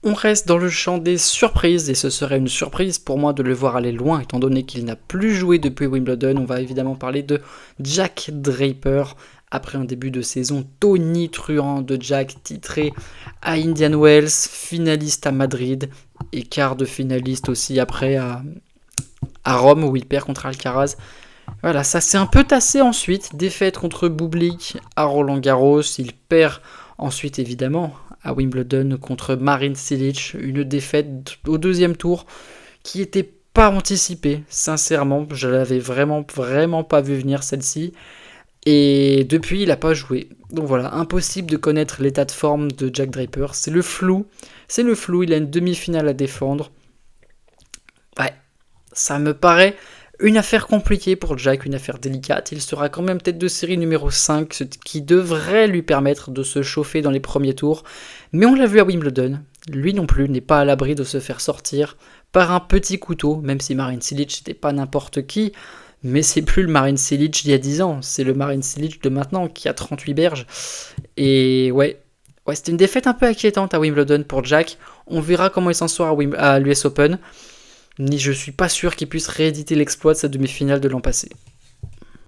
On reste dans le champ des surprises, et ce serait une surprise pour moi de le voir aller loin, étant donné qu'il n'a plus joué depuis Wimbledon. On va évidemment parler de Jack Draper, après un début de saison tonitruant de Jack, titré à Indian Wells, finaliste à Madrid, et quart de finaliste aussi après à Rome, où il perd contre Alcaraz. Voilà, ça s'est un peu tassé ensuite, défaite contre Bublik à Roland-Garros, il perd ensuite évidemment à Wimbledon contre Marin Cilic, une défaite au deuxième tour qui n'était pas anticipée, sincèrement, je l'avais vraiment pas vu venir celle-ci, et depuis il n'a pas joué. Donc voilà, impossible de connaître l'état de forme de Jack Draper, c'est le flou, il a une demi-finale à défendre. Ouais, ça me paraît une affaire compliquée pour Jack, une affaire délicate. Il sera quand même tête de série numéro 5, ce qui devrait lui permettre de se chauffer dans les premiers tours. Mais on l'a vu à Wimbledon, lui non plus n'est pas à l'abri de se faire sortir par un petit couteau, même si Marin Cilic n'était pas n'importe qui. Mais c'est plus le Marin Cilic d'il y a 10 ans, c'est le Marin Cilic de maintenant qui a 38 berges. Et ouais, c'était une défaite un peu inquiétante à Wimbledon pour Jack. On verra comment il s'en sort à l'US Open. Ni je suis pas sûr qu'il puisse rééditer l'exploit de sa demi-finale de l'an passé.